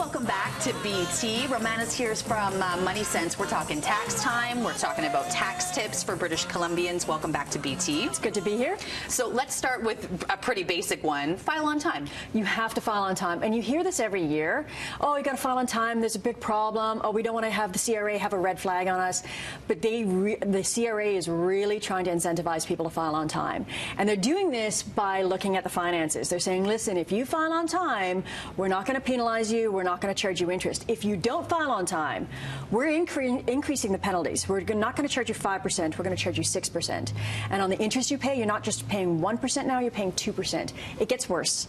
welcome back to BT. Romana's here from Money Sense. We're talking tax time. We're talking about tax tips for British Columbians. Welcome back to BT. It's good to be here. So let's start with a pretty basic one. File on time. You have to file on time. And you hear this every year. Oh, you got to file on time. There's a big problem. Oh, we don't want to have the CRA have a red flag on us. But the CRA is really trying to incentivize people to file on time. And they're doing this by looking at the finances. They're saying, listen, if you file on time, we're not going to penalize you. We're not going to charge you interest. If you don't file on time, we're increasing the penalties. We're not going to charge you 5%. We're going to charge you 6%. And on the interest you pay, you're not just paying 1% now, you're paying 2%. It gets worse.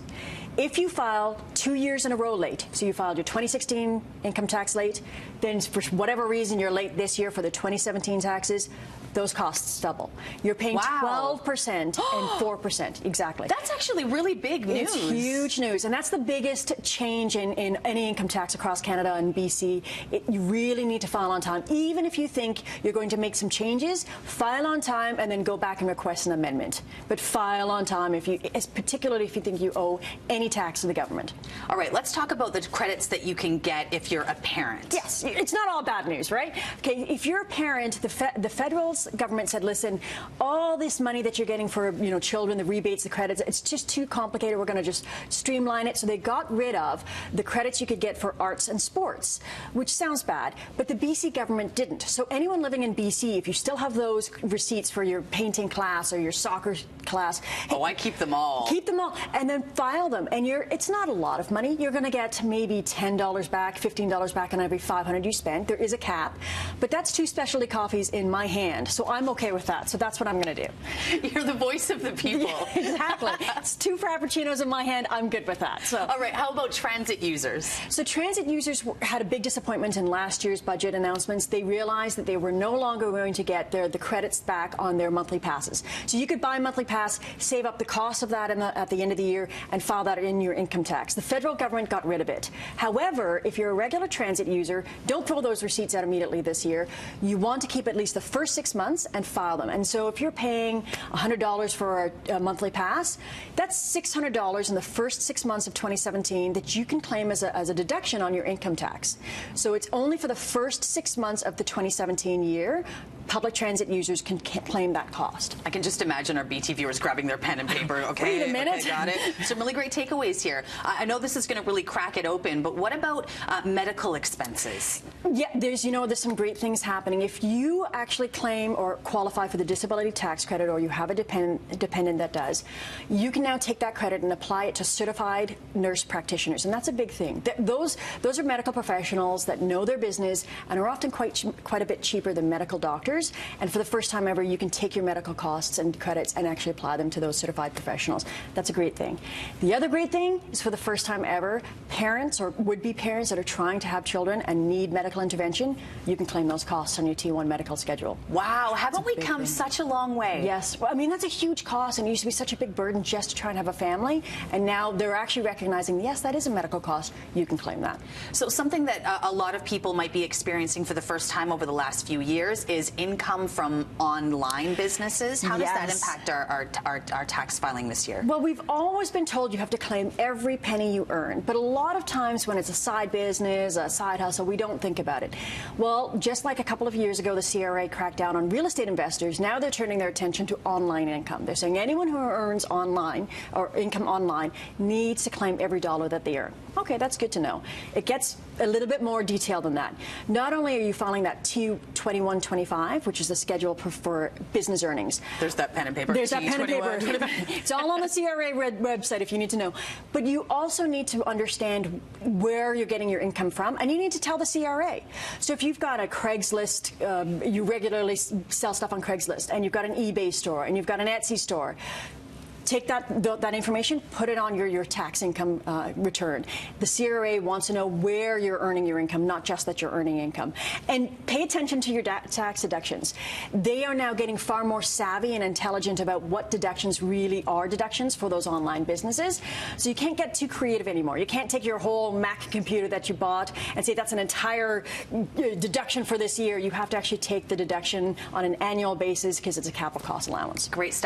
If you file 2 years in a row late, so you filed your 2016 income tax late, then for whatever reason you're late this year for the 2017 taxes, those costs double. You're paying 12% and 4%. Exactly. That's actually really big news. It's huge news. And that's the biggest change in any income tax across Canada and BC. You really need to file on time. Even if you think you're going to make some changes, file on time and then go back and request an amendment. But file on time, particularly if you think you owe any tax to the government. All right, let's talk about the credits that you can get if you're a parent. Yes, it's not all bad news, right? Okay, if you're a parent, the federal government said, listen, all this money that you're getting for children, the rebates, the credits, it's just too complicated. We're going to just streamline it. So they got rid of the credits you could get for arts and sports, which sounds bad, but the BC government didn't. So anyone living in BC, if you still have those receipts for your painting class or your soccer class, oh, I keep them all. Keep them all, and then file them. And it's not a lot of money. You're going to get maybe $10 back, $15 back on every $500 you spend. There is a cap, but that's 2 specialty coffees in my hand. So I'm okay with that. So that's what I'm going to do. You're the voice of the people. Yeah, exactly. It's 2 Frappuccinos in my hand. I'm good with that. So. All right. How about transit users? So transit users had a big disappointment in last year's budget announcements. They realized that they were no longer going to get the credits back on their monthly passes. So you could buy a monthly pass, save up the cost of that at the end of the year, and file that in your income tax. The federal government got rid of it. However, if you're a regular transit user, don't throw those receipts out immediately this year. You want to keep at least the first 6 months and file them. And so if you're paying $100 for a monthly pass, that's $600 in the first 6 months of 2017 that you can claim as a deduction on your income tax. So it's only for the first 6 months of the 2017 year public transit users can claim that cost. I can just imagine our BT viewers grabbing their pen and paper. Okay, wait a minute. Okay, got it. Some really great takeaways here. I know this is going to really crack it open, but what about medical expenses? Yeah, there's some great things happening. If you actually claim or qualify for the disability tax credit, or you have a dependent that does, you can now take that credit and apply it to certified nurse practitioners, and that's a big thing. Those are medical professionals that know their business and are often quite a bit cheaper than medical doctors. And for the first time ever, you can take your medical costs and credits and actually apply them to those certified professionals. That's a great thing. The other great thing is, for the first time ever, parents or would-be parents that are trying to have children and need medical intervention, you can claim those costs on your T1 medical schedule. Wow, haven't we come such a long way? Yes. Well, I mean, that's a huge cost, and it used to be such a big burden just to try and have a family. And now they're actually recognizing, yes, that is a medical cost. You can claim that. So something that a lot of people might be experiencing for the first time over the last few years is income from online businesses. How does that impact our tax filing this year? Well, we've always been told you have to claim every penny you earn, but a lot of times when it's a side business, a side hustle, we don't think about it. Well, just like a couple of years ago, the CRA cracked down on real estate investors. Now they're turning their attention to online income. They're saying anyone who earns online or income online needs to claim every dollar that they earn. Okay, that's good to know. It gets a little bit more detailed than that. Not only are you filing that T2125, which is the schedule for business earnings. There's that pen and paper. There's that pen and paper. It's all on the CRA website if you need to know. But you also need to understand where you're getting your income from, and you need to tell the CRA. So if you've got a Craigslist, you regularly sell stuff on Craigslist, and you've got an eBay store, and you've got an Etsy store, take that information, put it on your tax income return. The CRA wants to know where you're earning your income, not just that you're earning income. And pay attention to your tax deductions. They are now getting far more savvy and intelligent about what deductions really are deductions for those online businesses. So you can't get too creative anymore. You can't take your whole Mac computer that you bought and say that's an entire deduction for this year. You have to actually take the deduction on an annual basis because it's a capital cost allowance. Great stuff.